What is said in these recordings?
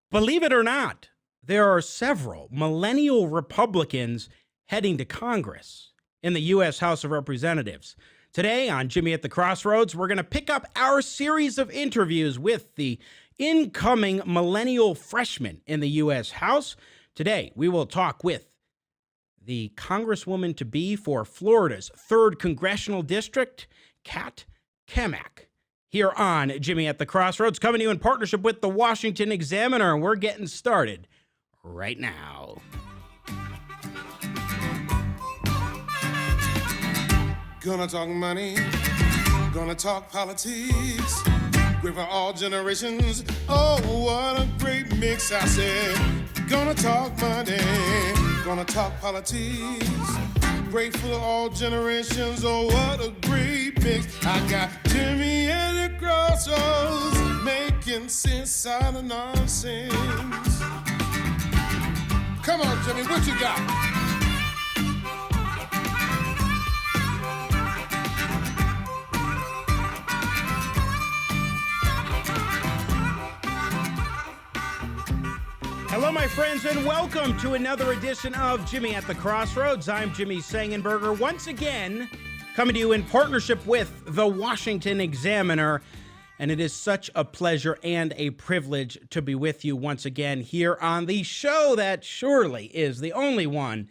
Believe it or not, there are several millennial Republicans heading to Congress in the U.S. House of Representatives. Today on Jimmy at the Crossroads, we're going to pick up our series of interviews with the incoming millennial freshmen in the U.S. House. Today, we will talk with the Congresswoman-to-be for Florida's 3rd Congressional District, Kat Cammack. Here on Jimmy at the Crossroads, coming to you in partnership with the Washington Examiner, and we're getting started right now. Gonna talk money, gonna talk politics, great for all generations. Oh, what a great mix, I said. Gonna talk money, gonna talk politics, great for all generations. Oh, what a great mix. I got Jimmy at the Crossroads, making sense out of nonsense. Come on, Jimmy, what you got? Hello, my friends, and welcome to another edition of Jimmy at the Crossroads. I'm Jimmy Sengenberger, once again coming to you in partnership with the Washington Examiner, and it is such a pleasure and a privilege to be with you once again here on the show that surely is the only one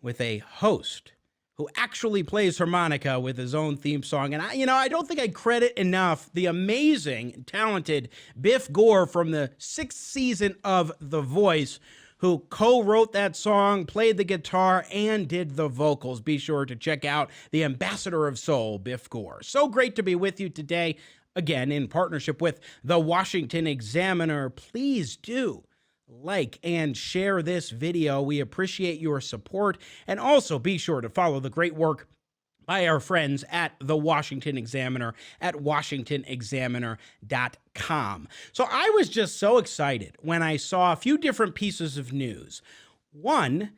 with a host who actually plays harmonica with his own theme song. And I don't think I credit enough the amazing, talented Biff Gore from the 6th season of The Voice, who co-wrote that song, played the guitar, and did the vocals. Be sure to check out the ambassador of soul, Biff Gore. So great to be with you today, again, in partnership with the Washington Examiner. Please do like and share this video. We appreciate your support. And also be sure to follow the great work by our friends at the Washington Examiner at washingtonexaminer.com. So I was just so excited when I saw a few different pieces of news. One,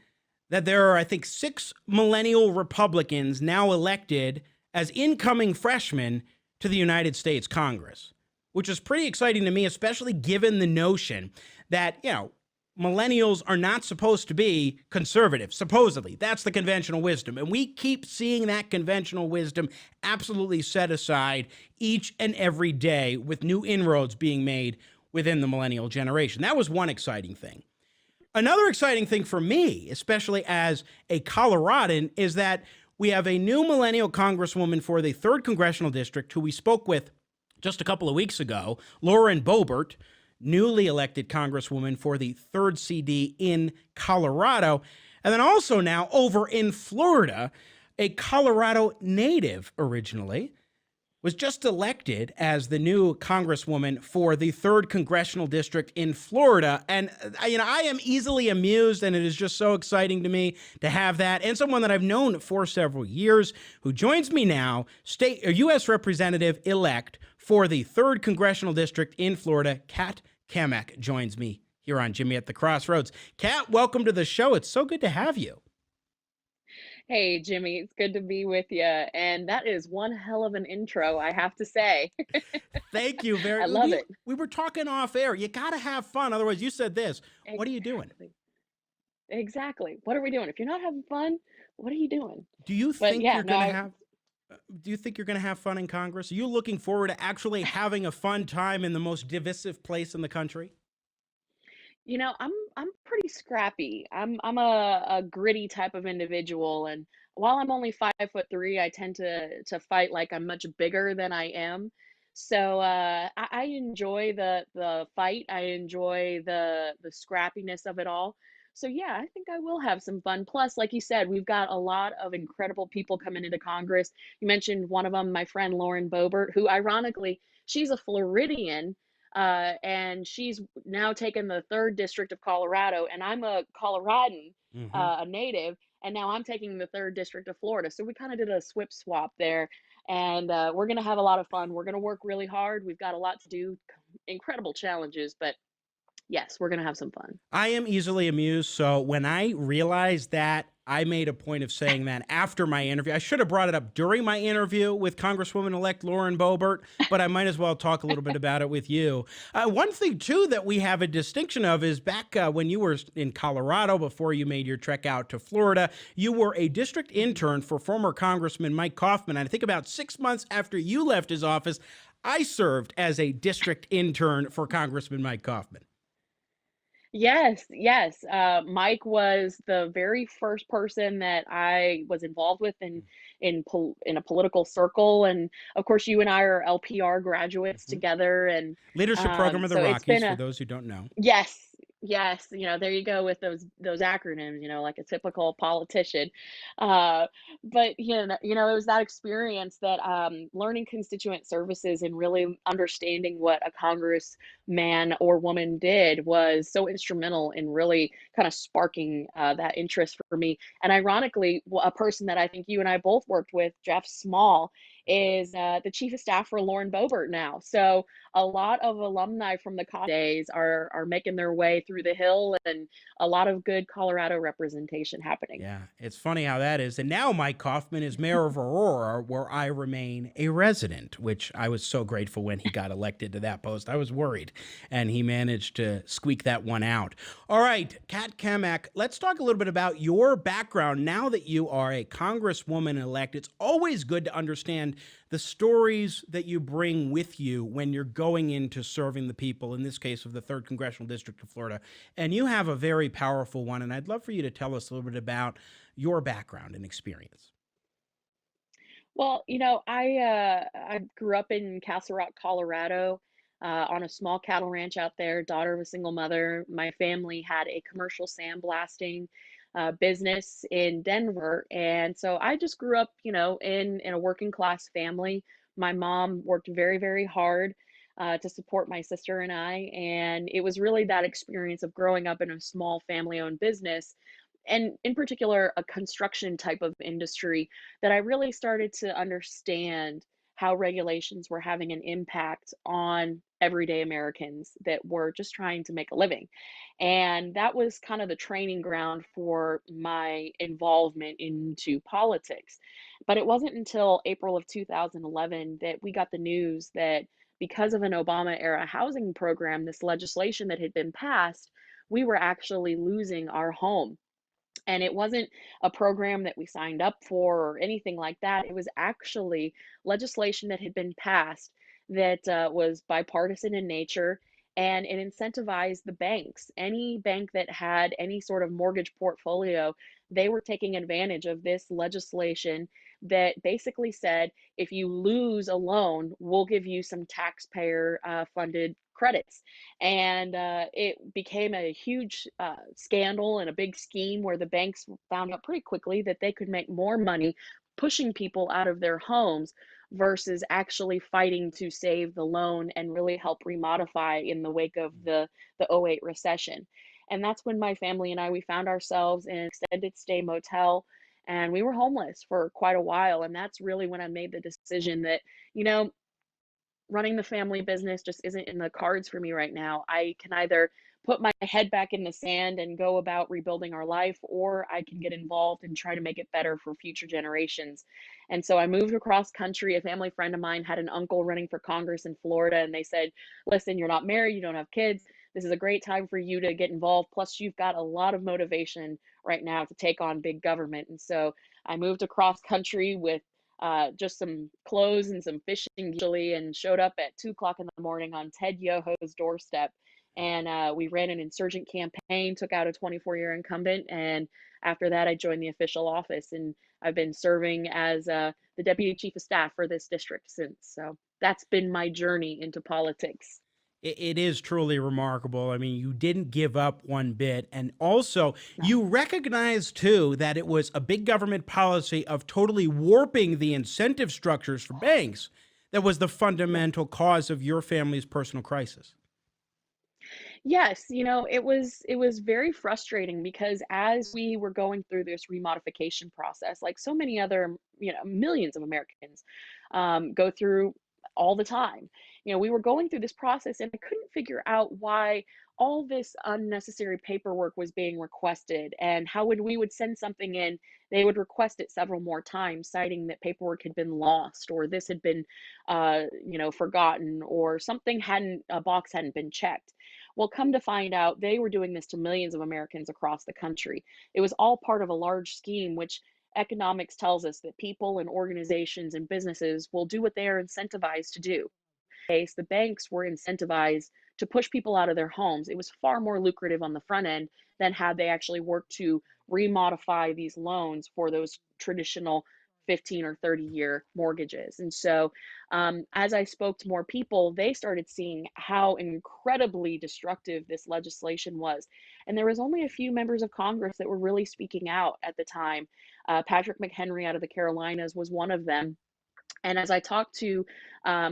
that there are, I think, 6 millennial Republicans now elected as incoming freshmen to the United States Congress, which is pretty exciting to me, especially given the notion that, millennials are not supposed to be conservative, supposedly. That's the conventional wisdom. And we keep seeing that conventional wisdom absolutely set aside each and every day with new inroads being made within the millennial generation. That was one exciting thing. Another exciting thing for me, especially as a Coloradan, is that we have a new millennial congresswoman for the 3rd Congressional District who we spoke with just a couple of weeks ago, Lauren Bobert, newly elected congresswoman for the 3rd CD in Colorado. And then also now over in Florida, a Colorado native originally, was just elected as the new congresswoman for the 3rd Congressional District in Florida. And, I am easily amused, and it is just so exciting to me to have that. And someone that I've known for several years who joins me now, U.S. Representative-elect for the 3rd Congressional District in Florida, Kat Cammack joins me here on Jimmy at the Crossroads. Kat, welcome to the show. It's so good to have you. Hey, Jimmy, it's good to be with you. And that is one hell of an intro, I have to say. Thank you very much. I love it. We were talking off air. You got to have fun. Otherwise, you said this. What are you doing? Exactly. What are we doing? If you're not having fun, what are you doing? Do you But think yeah, you're no, going to have... Do you think you're going to have fun in Congress? Are you looking forward to actually having a fun time in the most divisive place in the country? I'm pretty scrappy. I'm a gritty type of individual, and while I'm only 5'3", I tend to fight like I'm much bigger than I am. So I enjoy the fight. I enjoy the scrappiness of it all. So yeah, I think I will have some fun. Plus, like you said, we've got a lot of incredible people coming into Congress. You mentioned one of them, my friend Lauren Bobert, who ironically, she's a Floridian. And she's now taken the 3rd district of Colorado, and I'm a Coloradan, a native, and now I'm taking the 3rd district of Florida. So we kind of did a swap there, and we're going to have a lot of fun. We're going to work really hard. We've got a lot to do, incredible challenges, but yes, we're going to have some fun. I am easily amused. So when I realized that I made a point of saying that after my interview. I should have brought it up during my interview with Congresswoman-elect Lauren Bobert, but I might as well talk a little bit about it with you. One thing, too, that we have a distinction of is back when you were in Colorado before you made your trek out to Florida, you were a district intern for former Congressman Mike Coffman. And I think about 6 months after you left his office, I served as a district intern for Congressman Mike Coffman. Yes, yes. Mike was the very first person that I was involved with in a political circle, and of course, you and I are LPR graduates Mhm. together, and Leadership Program of the so it's been Rockies, for a those who don't know. yes, yes, there you go with those acronyms, like a typical politician. Uh, but it was that experience that learning constituent services and really understanding what a congressman or woman did was so instrumental in really kind of sparking that interest for me. And ironically, a person that I think you and I both worked with, Jeff Small, is the chief of staff for Lauren Bobert now. So a lot of alumni from the college days are making their way through the hill, and a lot of good Colorado representation happening. Yeah, it's funny how that is. And now Mike Kaufman is mayor of Aurora, where I remain a resident, which I was so grateful when he got elected to that post. I was worried, and he managed to squeak that one out. All right, Kat Cammack, let's talk a little bit about your background now that you are a congresswoman-elect. It's always good to understand the stories that you bring with you when you're going into serving the people, in this case of the 3rd Congressional District of Florida. And you have a very powerful one, and I'd love for you to tell us a little bit about your background and experience. Well, I grew up in Castle Rock, Colorado, on a small cattle ranch out there, daughter of a single mother. My family had a commercial sandblasting business in Denver, and so I just grew up, in a working class family. My mom worked very, very hard to support my sister and I, and it was really that experience of growing up in a small family-owned business, and in particular, a construction type of industry, that I really started to understand how regulations were having an impact on everyday Americans that were just trying to make a living. And that was kind of the training ground for my involvement into politics. But it wasn't until April of 2011 that we got the news that because of an Obama era housing program, this legislation that had been passed, we were actually losing our home. And it wasn't a program that we signed up for or anything like that. It was actually legislation that had been passed that was bipartisan in nature, and it incentivized the banks. Any bank that had any sort of mortgage portfolio, they were taking advantage of this legislation that basically said, if you lose a loan, we'll give you some taxpayer funded credits. And it became a huge scandal and a big scheme where the banks found out pretty quickly that they could make more money pushing people out of their homes versus actually fighting to save the loan and really help remodify in the wake of the '08 recession. And that's when my family and I, we found ourselves in an extended stay motel, and we were homeless for quite a while. And that's really when I made the decision that, you know, running the family business just isn't in the cards for me right now. I can either put my head back in the sand and go about rebuilding our life, or I can get involved and try to make it better for future generations. And so I moved across country. A family friend of mine had an uncle running for Congress in Florida, and they said, listen, you're not married, you don't have kids. This is a great time for you to get involved. Plus, you've got a lot of motivation right now to take on big government. And so I moved across country with just some clothes and some fishing usually, and showed up at 2 o'clock in the morning on Ted Yoho's doorstep. And we ran an insurgent campaign, took out a 24-year incumbent, and after that, I joined the official office, and I've been serving as the deputy chief of staff for this district since. So that's been my journey into politics. It is truly remarkable. I mean, you didn't give up one bit. And also, No. you recognize too that it was a big government policy of totally warping the incentive structures for banks that was the Yeah. fundamental cause of your family's personal crisis. Yes, it was very frustrating because as we were going through this remodification process, like so many other, millions of Americans go through all the time. We were going through this process, and I couldn't figure out why all this unnecessary paperwork was being requested, and how when we would send something in, they would request it several more times, citing that paperwork had been lost or this had been, forgotten, or something hadn't a box hadn't been checked. Well, come to find out, they were doing this to millions of Americans across the country. It was all part of a large scheme, which economics tells us that people and organizations and businesses will do what they are incentivized to do. Case, the banks were incentivized to push people out of their homes. It was far more lucrative on the front end than had they actually worked to remodify these loans for those traditional 15 or 30-year mortgages. And so, as I spoke to more people, they started seeing how incredibly destructive this legislation was. And there was only a few members of Congress that were really speaking out at the time. Patrick McHenry out of the Carolinas was one of them. And as I talked to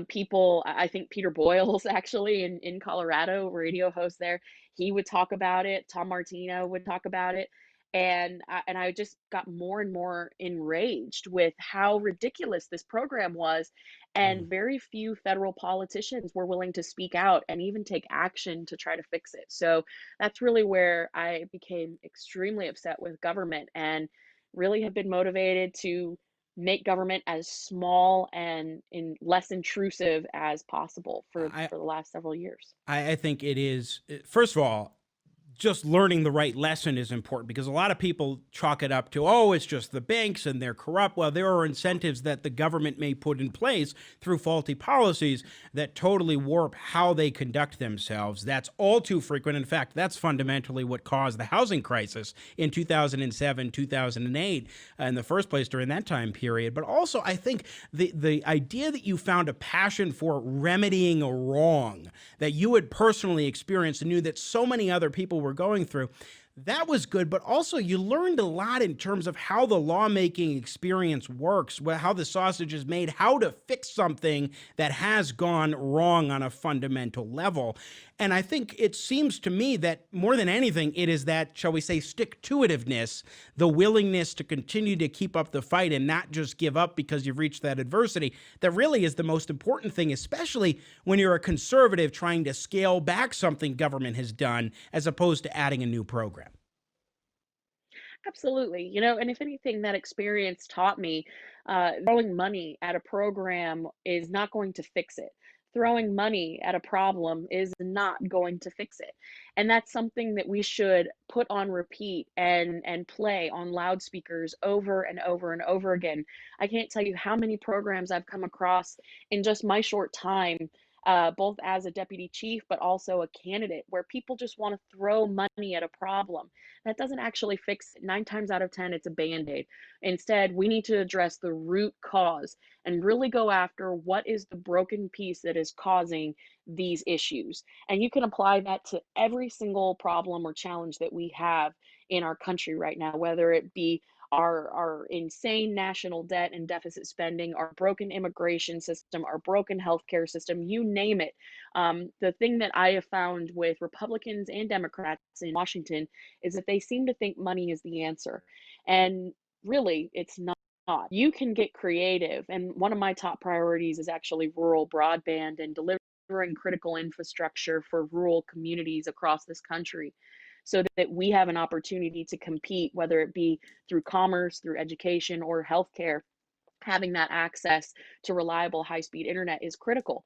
people, I think Peter Boyles actually in Colorado, radio host there, he would talk about it. Tom Martino would talk about it. And I just got more and more enraged with how ridiculous this program was. Mm. And very few federal politicians were willing to speak out and even take action to try to fix it. So that's really where I became extremely upset with government and really have been motivated to make government as small and less intrusive as possible I, for the last several years. I think it is, first of all, just learning the right lesson is important because a lot of people chalk it up to, oh, it's just the banks and they're corrupt. Well, there are incentives that the government may put in place through faulty policies that totally warp how they conduct themselves. That's all too frequent. In fact, that's fundamentally what caused the housing crisis in 2007, 2008, in the first place during that time period. But also, I think the idea that you found a passion for remedying a wrong that you had personally experienced and knew that so many other people were going through, that was good. But also you learned a lot in terms of how the lawmaking experience works, how the sausage is made, how to fix something that has gone wrong on a fundamental level. And I think it seems to me that more than anything, it is that, shall we say, stick-to-itiveness, the willingness to continue to keep up the fight and not just give up because you've reached that adversity, that really is the most important thing, especially when you're a conservative trying to scale back something government has done as opposed to adding a new program. Absolutely. And if anything, that experience taught me throwing money at a program is not going to fix it. Throwing money at a problem is not going to fix it. And that's something that we should put on repeat and play on loudspeakers over and over and over again. I can't tell you how many programs I've come across in just my short time, both as a deputy chief, but also a candidate, where people just want to throw money at a problem. That doesn't actually fix it. 9 times out of 10, it's a band-aid. Instead, we need to address the root cause and really go after what is the broken piece that is causing these issues. And you can apply that to every single problem or challenge that we have in our country right now, whether it be our insane national debt and deficit spending, our broken immigration system, our broken healthcare system, you name it. The thing that I have found with Republicans and Democrats in Washington is that they seem to think money is the answer. And really, it's not. You can get creative. And one of my top priorities is actually rural broadband and delivering critical infrastructure for rural communities across this country, so that we have an opportunity to compete, whether it be through commerce, through education, or healthcare. Having that access to reliable high-speed internet is critical.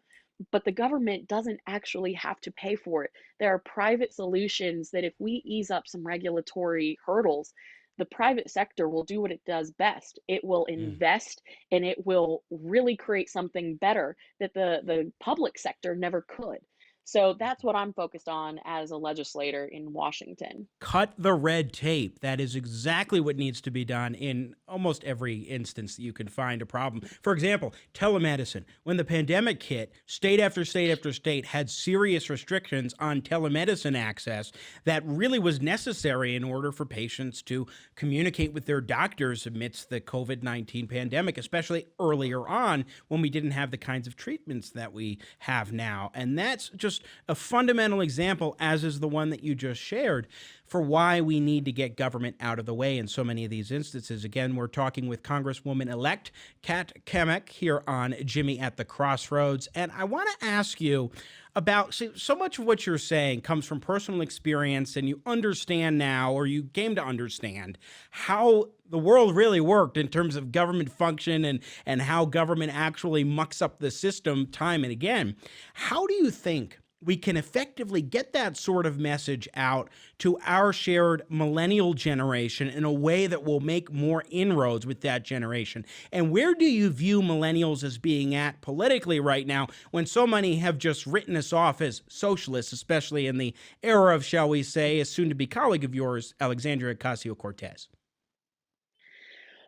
But the government doesn't actually have to pay for it. There are private solutions that if we ease up some regulatory hurdles, the private sector will do what it does best. It will Mm. invest and it will really create something better that the public sector never could. So that's what I'm focused on as a legislator in Washington. Cut the red tape. That is exactly what needs to be done in almost every instance that you can find a problem. For example, telemedicine. When the pandemic hit, state after state after state had serious restrictions on telemedicine access that really was necessary in order for patients to communicate with their doctors amidst the COVID-19 pandemic, especially earlier on when we didn't have the kinds of treatments that we have now. And that's just just a fundamental example, as is the one that you just shared, for why we need to get government out of the way in so many of these instances. Again, we're talking with Congresswoman-elect Kat Cammack here on Jimmy at the Crossroads. And I want to ask you about, so much of what you're saying comes from personal experience, and you understand now, or you came to understand, how the world really worked in terms of government function and how government actually mucks up the system time and again. How do you think we can effectively get that sort of message out to our shared millennial generation in a way that will make more inroads with that generation? And where do you view millennials as being at politically right now, when so many have just written us off as socialists, especially in the era of, shall we say, a soon-to-be colleague of yours, Alexandria Ocasio-Cortez?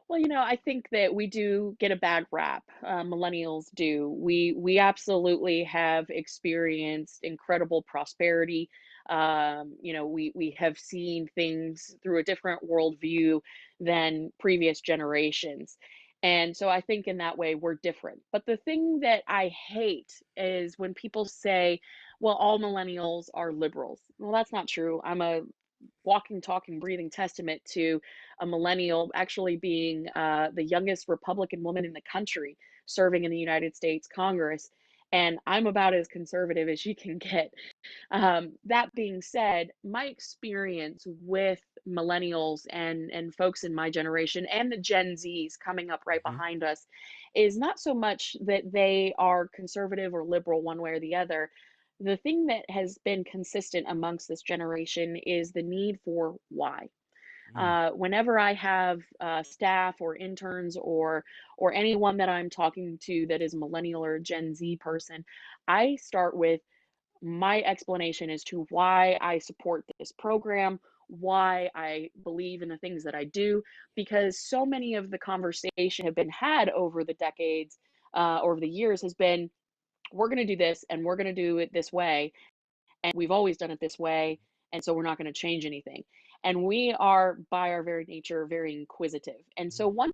Well, I think that we do get a bad rap. Millennials do. We absolutely have experienced incredible prosperity. We have seen things through a different worldview than previous generations. And so I think in that way we're different. But the thing that I hate is when people say, well, all millennials are liberals. Well, that's not true. I'm a walking, talking, breathing testament to a millennial actually being the youngest Republican woman in the country serving in the United States Congress. And I'm about as conservative as you can get. That being said, my experience with millennials and folks in my generation and the Gen Zs coming up right Mhm. behind us is not so much that they are conservative or liberal one way or the other. The thing that has been consistent amongst this generation is the need for why. Mm. Whenever I have staff or interns or anyone that I'm talking to that is millennial or Gen Z person, I start with my explanation as to why I support this program, why I believe in the things that I do, because so many of the conversation have been had over the decades, over the years, has been, we're going to do this and we're going to do it this way, and we've always done it this way, and so we're not going to change anything. And we are, by our very nature, very inquisitive. And so once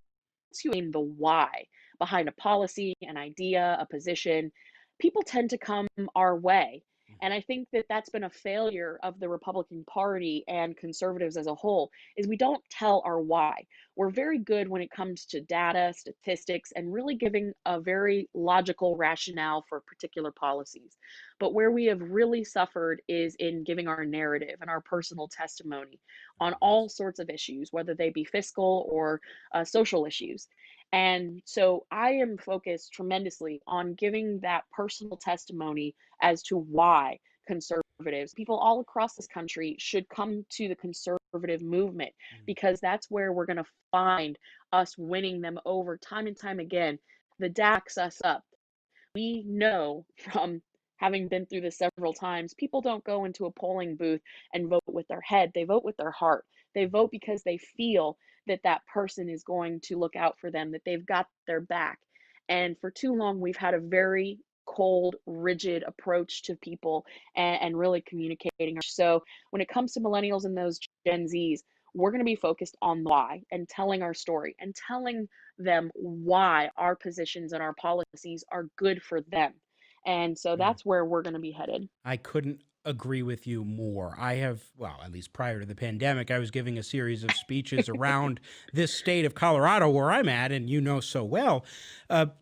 you name the why behind a policy, an idea, a position, people tend to come our way. And I think that that's been a failure of the Republican Party and conservatives as a whole, is we don't tell our why. We're very good when it comes to data, statistics, and really giving a very logical rationale for particular policies. But where we have really suffered is in giving our narrative and our personal testimony on all sorts of issues, whether they be fiscal or social issues. And so I am focused tremendously on giving that personal testimony as to why conservatives, people all across this country, should come to the conservative movement, because that's where we're going to find us winning them over time and time again. The data backs us up. We know from having been through this several times, people don't go into a polling booth and vote with their head, they vote with their heart. They vote because they feel that that person is going to look out for them, that they've got their back. And for too long, we've had a very cold, rigid approach to people and really communicating. So when it comes to millennials and those Gen Zs, we're going to be focused on why and telling our story and telling them why our positions and our policies are good for them. And so Mm. that's where we're going to be headed. I couldn't agree with you more. I have, well, at least prior to the pandemic, I was giving a series of speeches around this state of Colorado where I'm at, and you know so well,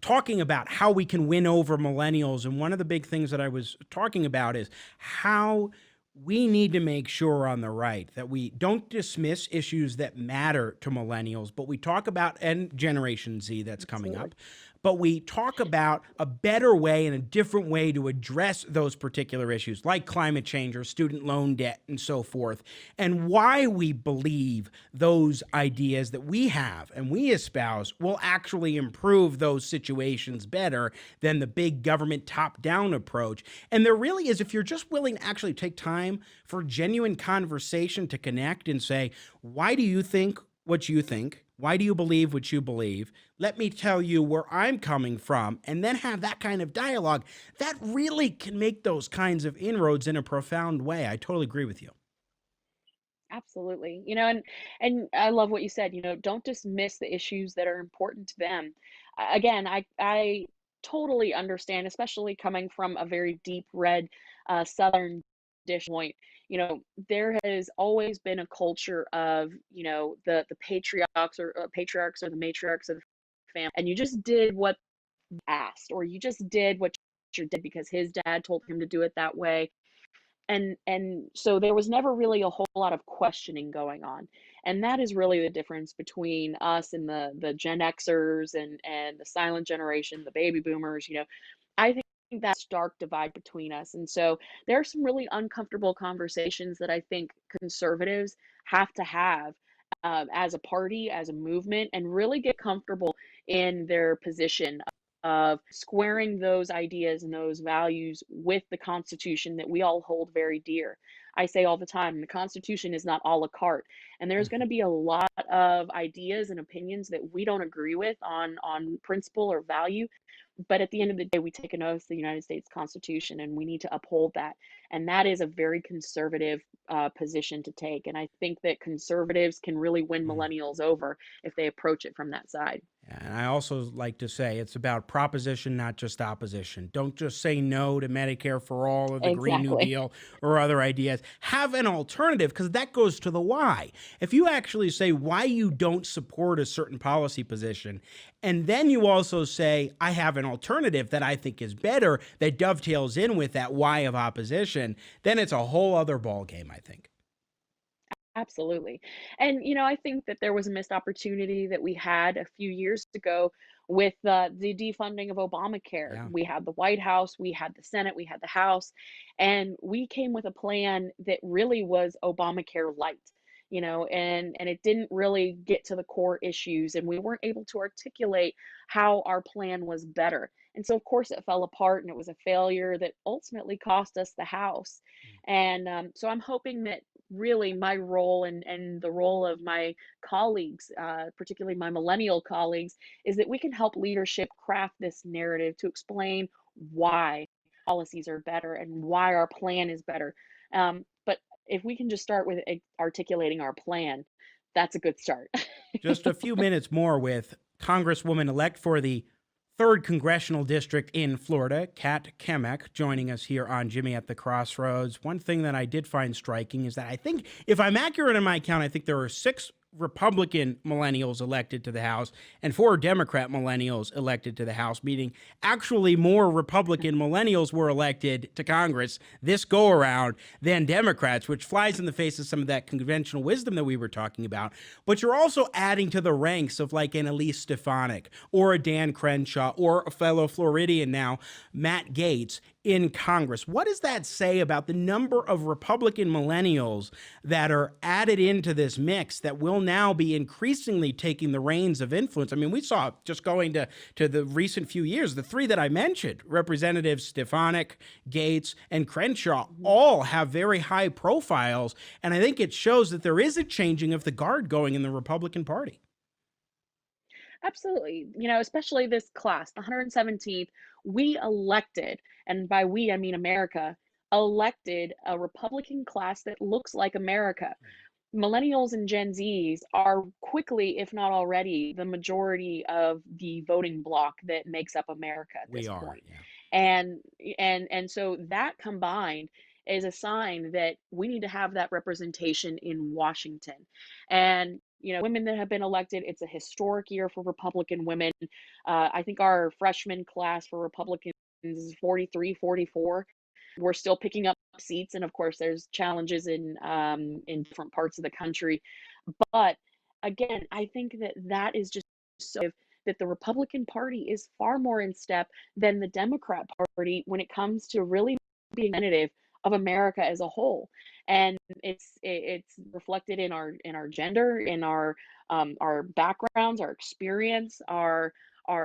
talking about how we can win over millennials. And one of the big things that I was talking about is how we need to make sure on the right that we don't dismiss issues that matter to millennials, but we talk about, and Generation Z that's coming Absolutely. up, but we talk about a better way and a different way to address those particular issues like climate change or student loan debt and so forth, and why we believe those ideas that we have and we espouse will actually improve those situations better than the big government top-down approach. And there really is, if you're just willing to actually take time for genuine conversation to connect and say, why do you think what you think? Why do you believe what you believe? Let me tell you where I'm coming from, and then have that kind of dialogue. That really can make those kinds of inroads in a profound way. I totally agree with you. Absolutely. And I love what you said, don't dismiss the issues that are important to them. Again, I totally understand, especially coming from a very deep red Southern dish point. There has always been a culture of, the patriarchs or the matriarchs of the family, and you just did what asked, or you just did what your did because his dad told him to do it that way. And so there was never really a whole lot of questioning going on. And that is really the difference between us and the Gen Xers and the silent generation, the baby boomers. I think that stark divide between us. And so there are some really uncomfortable conversations that I think conservatives have to have, as a party, as a movement, and really get comfortable in their position of squaring those ideas and those values with the Constitution that we all hold very dear. I say all the time, the Constitution is not a la carte, and there's going to be a lot of ideas and opinions that we don't agree with on principle or value. But at the end of the day, we take an oath to the United States Constitution, and we need to uphold that. And that is a very conservative position to take. And I think that conservatives can really win millennials over if they approach it from that side. And I also like to say it's about proposition, not just opposition. Don't just say no to Medicare for all or the Green New Exactly. Deal or other ideas. Have an alternative, because that goes to the why. If you actually say why you don't support a certain policy position, and then you also say, I have an alternative that I think is better, that dovetails in with that why of opposition, then it's a whole other ballgame, I think. Absolutely. And, I think that there was a missed opportunity that we had a few years ago with the defunding of Obamacare. Yeah. We had the White House, we had the Senate, we had the House, and we came with a plan that really was Obamacare light. And it didn't really get to the core issues, and we weren't able to articulate how our plan was better. And so, of course, it fell apart, and it was a failure that ultimately cost us the House. And so I'm hoping that really my role and the role of my colleagues, particularly my millennial colleagues, is that we can help leadership craft this narrative to explain why policies are better and why our plan is better. But if we can just start with articulating our plan, that's a good start. Just a few minutes more with Congresswoman-elect for the 3rd Congressional District in Florida, Kat Cammack, joining us here on Jimmy at the Crossroads. One thing that I did find striking is that I think, if I'm accurate in my count, I think there are 6 Republican millennials elected to the House and 4 Democrat millennials elected to the House, meaning actually more Republican millennials were elected to Congress this go around than Democrats, which flies in the face of some of that conventional wisdom that we were talking about. But you're also adding to the ranks of like an Elise Stefanik or a Dan Crenshaw or a fellow Floridian now, Matt Gaetz, in Congress. What does that say about the number of Republican millennials that are added into this mix that will now be increasingly taking the reins of influence? I mean, we saw, just going to the recent few years, the 3 that I mentioned, Representatives Stefanik, Gaetz, and Crenshaw, all have very high profiles. And I think it shows that there is a changing of the guard going in the Republican Party. Absolutely. Especially this class, the 117th, we elected, and by we, I mean America, elected a Republican class that looks like America. Millennials and Gen Zs are quickly, if not already, the majority of the voting bloc that makes up America at We this are, point. yeah. And so that combined is a sign that we need to have that representation in Washington. And women that have been elected, it's a historic year for Republican women. I think our freshman class for Republicans is 43, 44. We're still picking up seats, and of course, there's challenges in different parts of the country. But again, I think that that is just so that the Republican Party is far more in step than the Democrat Party when it comes to really being representative of America as a whole. And it's reflected in our gender, in our backgrounds, our experience, our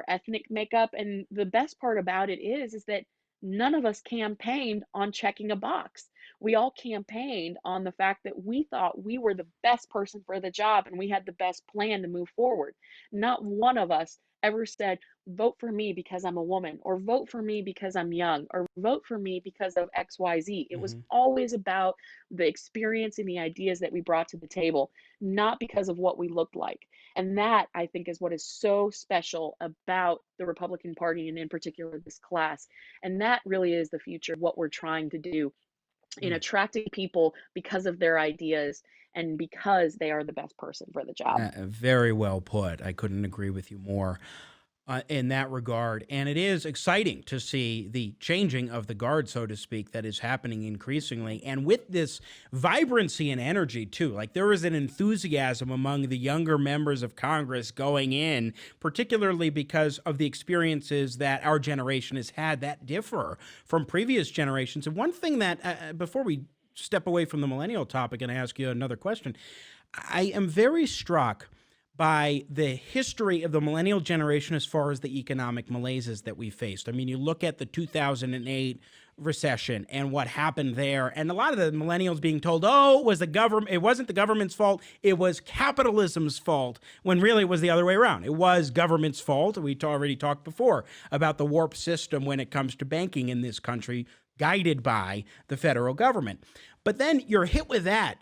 ethnic makeup. And the best part about it is that none of us campaigned on checking a box. We all campaigned on the fact that we thought we were the best person for the job and we had the best plan to move forward. Not one of us ever said, vote for me because I'm a woman, or vote for me because I'm young, or vote for me because of XYZ. It was Hmm. always about the experience and the ideas that we brought to the table, not because of what we looked like. And that, I think, is what is so special about the Republican Party, and in particular this class. And that really is the future of what we're trying to do in attracting people because of their ideas and because they are the best person for the job. Very well put. I couldn't agree with you more in that regard. And it is exciting to see the changing of the guard, so to speak, that is happening increasingly. And with this vibrancy and energy, too, like there is an enthusiasm among the younger members of Congress going in, particularly because of the experiences that our generation has had that differ from previous generations. And one thing that, before we step away from the millennial topic and ask you another question, I am very struck by the history of the millennial generation as far as the economic malaises that we faced. I mean, you look at the 2008 recession and what happened there, and a lot of the millennials being told, "Oh, it was the government. It wasn't the government's fault. It was capitalism's fault." When really it was the other way around. It was government's fault. We already talked before about the warped system when it comes to banking in this country, guided by the federal government. But then you're hit with that.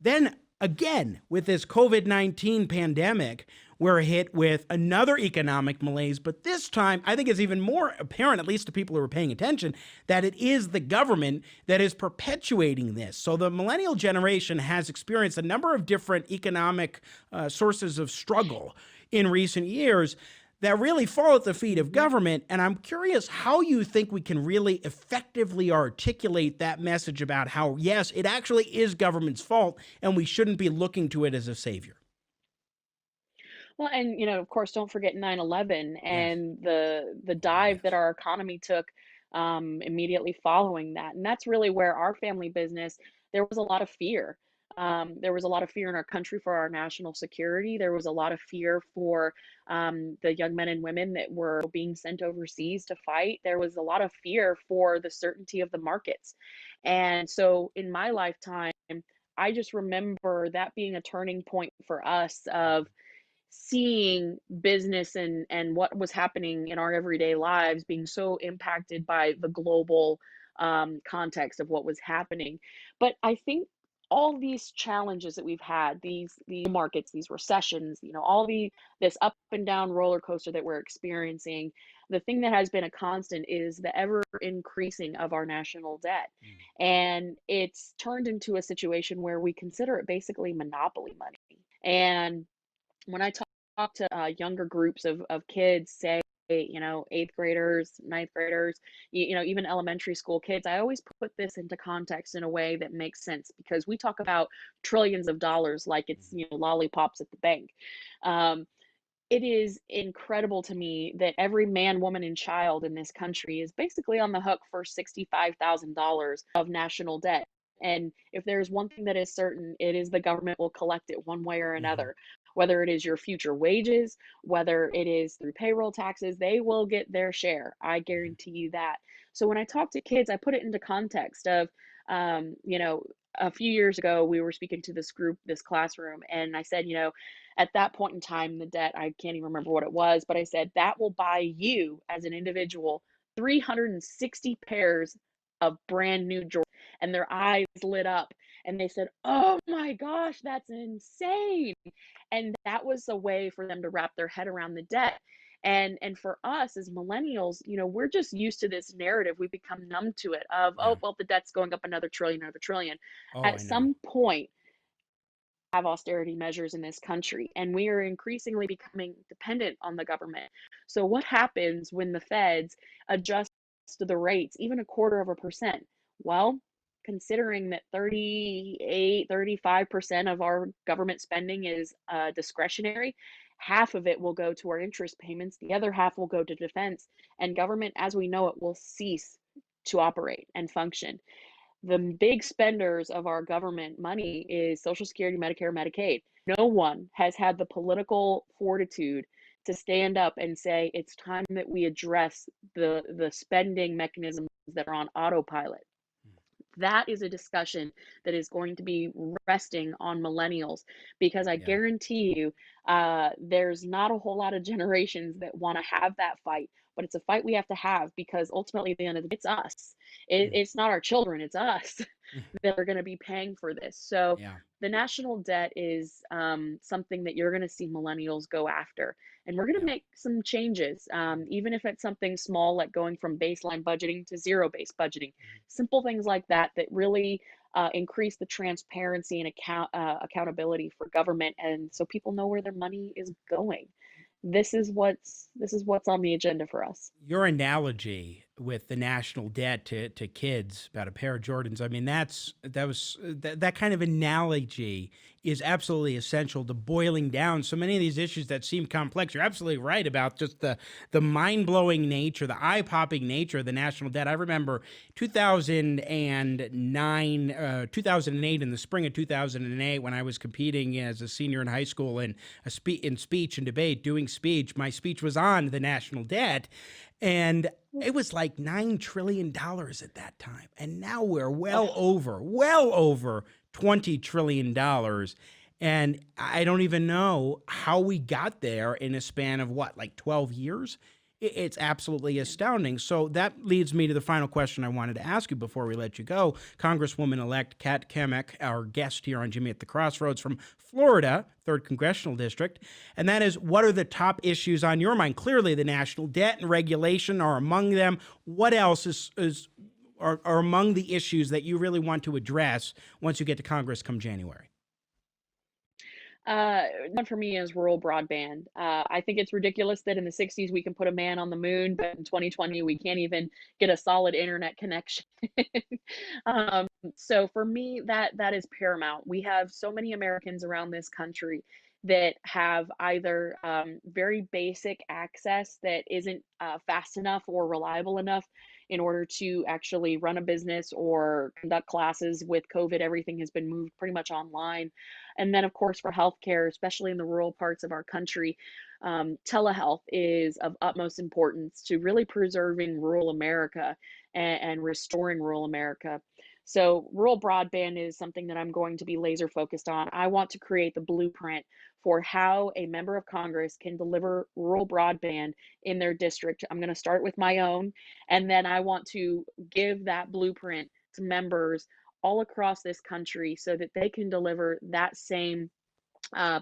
Then again, with this COVID-19 pandemic, we're hit with another economic malaise, but this time I think it's even more apparent, at least to people who are paying attention, that it is the government that is perpetuating this. So the millennial generation has experienced a number of different economic sources of struggle in recent years that really fall at the feet of government. And I'm curious how you think we can really effectively articulate that message about how, yes, it actually is government's fault and we shouldn't be looking to it as a savior. Well, and of course, don't forget 9/11 Yes. and the Oh, dive that yes. our economy took immediately following that. And that's really where our family business, there was a lot of fear. There was a lot of fear in our country for our national security. There was a lot of fear for the young men and women that were being sent overseas to fight. There was a lot of fear for the certainty of the markets. And so in my lifetime, I just remember that being a turning point for us of seeing business and what was happening in our everyday lives being so impacted by the global context of what was happening. But I think all these challenges that we've had, these markets, these recessions, all this up and down roller coaster that we're experiencing, the thing that has been a constant is the ever increasing of our national debt. And it's turned into a situation where we consider it basically monopoly money. And when I talk to younger groups of kids, say, eighth graders, ninth graders, even elementary school kids, I always put this into context in a way that makes sense because we talk about trillions of dollars like it's, lollipops at the bank. Um, it is incredible to me that every man, woman, and child in this country is basically on the hook for $65,000 of national debt. And if there's one thing that is certain, it is the government will collect it one way or Mhm. another. Whether it is your future wages, whether it is through payroll taxes, they will get their share. I Mhm. guarantee you that. So when I talk to kids, I put it into context of, um, you know, a few years ago, we were speaking to this group, this classroom, and I said, at that point in time, the debt, I can't even remember what it was, but I said, that will buy you as an individual 360 pairs of brand new Jordans. And their eyes lit up and they said, "Oh my gosh, that's insane." And that was a way for them to wrap their head around the debt. And for us as millennials, we're just used to this narrative. We've become numb to it of, Yeah. oh, well, the debt's going up another trillion, another trillion. Oh, At I know. some point, have austerity measures in this country, and we are increasingly becoming dependent on the government. So, what happens when the feds adjust the rates, even a quarter of a percent? Well, considering that 38, 35% of our government spending is discretionary, half of it will go to our interest payments, the other half will go to defense, and government as we know it will cease to operate and function. The big spenders of our government money is Social Security, Medicare, Medicaid. No one has had the political fortitude to stand up and say it's time that we address the spending mechanisms that are on autopilot. That is a discussion that is going to be resting on millennials, because I Yeah. guarantee you, there's not a whole lot of generations that want to have that fight, but it's a fight we have to have, because ultimately, at the end of the day, it's us. Mm. It's not our children, it's us that are going to be paying for this. So Yeah. the national debt is something that you're going to see millennials go after. And we're going to Yeah. make some changes, even if it's something small like going from baseline budgeting to zero-based budgeting. Simple things like that that really increase the transparency and accountability for government, and so people know where their money is going. This is what's on the agenda for us. Your analogy with the national debt to kids about a pair of Jordans, I mean, that kind of analogy is absolutely essential to boiling down so many of these issues that seem complex. You're absolutely right about just the mind-blowing nature, the eye-popping nature of the national debt. I remember 2009, 2008, in the spring of 2008, when I was competing as a senior in high school in speech and debate, doing speech. My speech was on the national debt, and it was like $9 trillion at that time. And now we're well over $20 trillion. And I don't even know how we got there in a span of what, like 12 years? It's absolutely astounding. So that leads me to the final question I wanted to ask you before we let you go. Congresswoman-elect Kat Cammack, our guest here on Jimmy at the Crossroads from Florida, 3rd Congressional District. And that is, what are the top issues on your mind? Clearly, the national debt and regulation are among them. What else are among the issues that you really want to address once you get to Congress come January? One for me is rural broadband. I think it's ridiculous that in the 60s we can put a man on the moon, but in 2020 we can't even get a solid internet connection. um, so for me, that is paramount. We have so many Americans around this country that have either very basic access that isn't fast enough or reliable enough in order to actually run a business or conduct classes. With COVID, everything has been moved pretty much online. And then, of course, for healthcare, especially in the rural parts of our country, telehealth is of utmost importance to really preserving rural America and restoring rural America. So, rural broadband is something that I'm going to be laser focused on. I want to create the blueprint for how a member of Congress can deliver rural broadband in their district. I'm going to start with my own, and then I want to give that blueprint to members all across this country so that they can deliver that same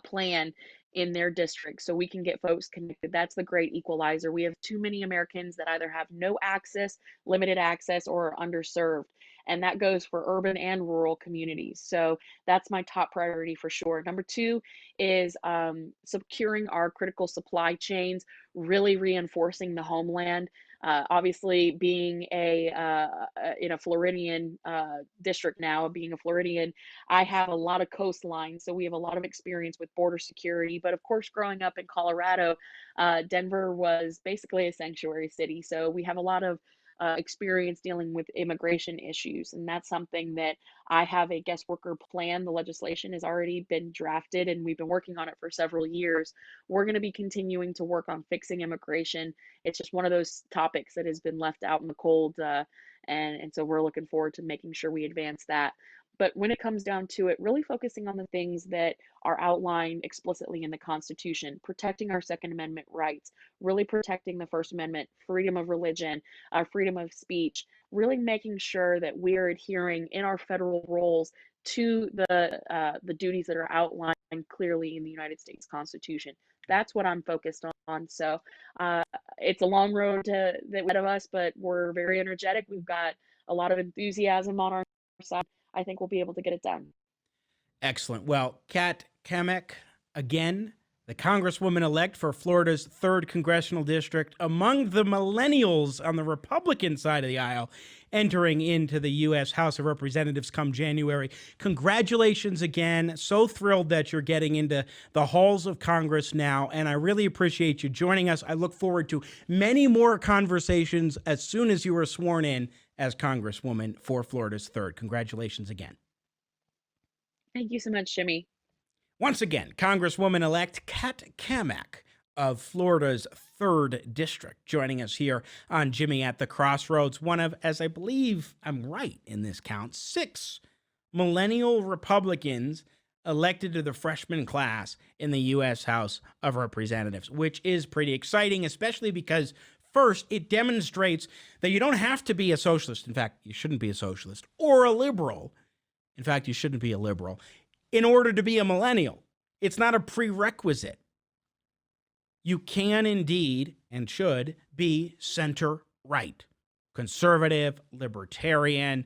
plan in their district so we can get folks connected. That's the great equalizer. We have too many Americans that either have no access, limited access, or are underserved. And that goes for urban and rural communities. So that's my top priority for sure. Number two is securing our critical supply chains, really reinforcing the homeland. Obviously, being in a Floridian district now, being a Floridian, I have a lot of coastline, so we have a lot of experience with border security. But of course, growing up in Colorado, Denver was basically a sanctuary city, so we have a lot of experience dealing with immigration issues, and that's something that I have a guest worker plan. The legislation has already been drafted, and we've been working on it for several years. We're going to be continuing to work on fixing immigration. It's just one of those topics that has been left out in the cold, and so we're looking forward to making sure we advance that. But when it comes down to it, really focusing on the things that are outlined explicitly in the Constitution, protecting our Second Amendment rights, really protecting the First Amendment, freedom of religion, freedom of speech, really making sure that we're adhering in our federal roles to the duties that are outlined clearly in the United States Constitution. That's what I'm focused on. So it's a long road that ahead of us, but we're very energetic. We've got a lot of enthusiasm on our side. I think we'll be able to get it done. Excellent. Well, Kat Cammack, again, the Congresswoman-elect for Florida's 3rd Congressional District, among the millennials on the Republican side of the aisle, entering into the U.S. House of Representatives come January. Congratulations again. So thrilled that you're getting into the halls of Congress now, and I really appreciate you joining us. I look forward to many more conversations as soon as you are sworn in as Congresswoman for Florida's 3rd. Congratulations again. Thank you so much, Jimmy. Once again, Congresswoman-elect Kat Cammack of Florida's 3rd District, joining us here on Jimmy at the Crossroads, one of, as I believe I'm right in this count, 6 Millennial Republicans elected to the freshman class in the U.S. House of Representatives, which is pretty exciting, especially because, first, it demonstrates that you don't have to be a socialist. In fact, you shouldn't be a socialist, or a liberal. In fact, you shouldn't be a liberal in order to be a millennial. It's not a prerequisite. You can indeed and should be center-right, conservative, libertarian,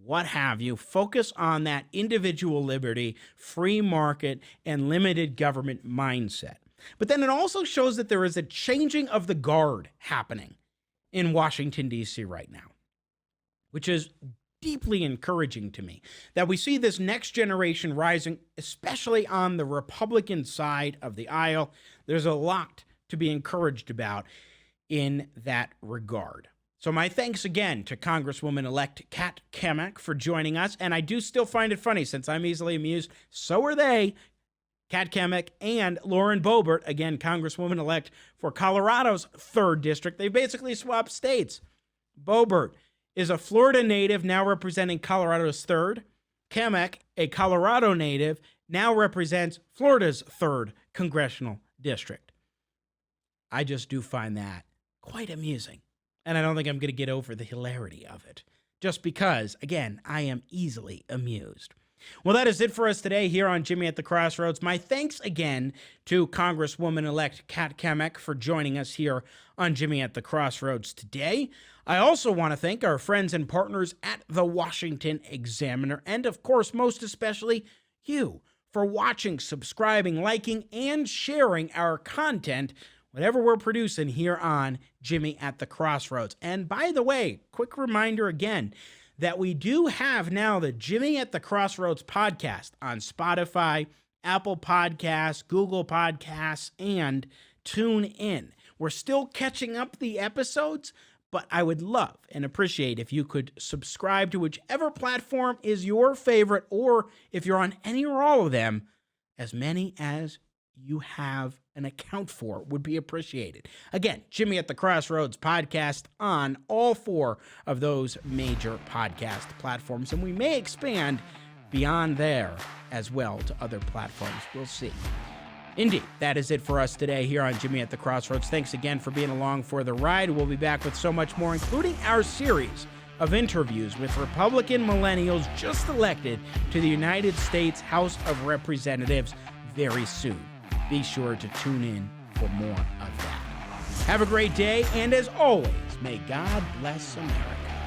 what have you. Focus on that individual liberty, free market, and limited government mindset. But then it also shows that there is a changing of the guard happening in Washington, D.C. right now, which is deeply encouraging to me, that we see this next generation rising, especially on the Republican side of the aisle. There's a lot to be encouraged about in that regard. So my thanks again to Congresswoman-elect Kat Cammack for joining us. And I do still find it funny, since I'm easily amused, so are they. Kat Cammack and Lauren Bobert, again, Congresswoman-elect for Colorado's 3rd District. They basically swapped states. Bobert is a Florida native now representing Colorado's 3rd. Cammack, a Colorado native, now represents Florida's 3rd Congressional District. I just do find that quite amusing. And I don't think I'm going to get over the hilarity of it, just because, again, I am easily amused. Well, that is it for us today here on Jimmy at the Crossroads. My thanks again to Congresswoman-elect Kat Cammack for joining us here on Jimmy at the Crossroads today. I also want to thank our friends and partners at the Washington Examiner, and of course, most especially you, for watching, subscribing, liking, and sharing our content, whatever we're producing here on Jimmy at the Crossroads. And by the way, quick reminder again, that we do have now the Jimmy at the Crossroads podcast on Spotify, Apple Podcasts, Google Podcasts, and TuneIn. We're still catching up the episodes, but I would love and appreciate if you could subscribe to whichever platform is your favorite, or if you're on any or all of them, as many as you have an account for would be appreciated. Again, Jimmy at the Crossroads podcast on all 4 of those major podcast platforms, and we may expand beyond there as well to other platforms. We'll see. Indeed, that is it for us today here on Jimmy at the Crossroads. Thanks again for being along for the ride. We'll be back with so much more, including our series of interviews with Republican millennials just elected to the United States House of Representatives very soon. Be sure to tune in for more of that. Have a great day, and as always, may God bless America.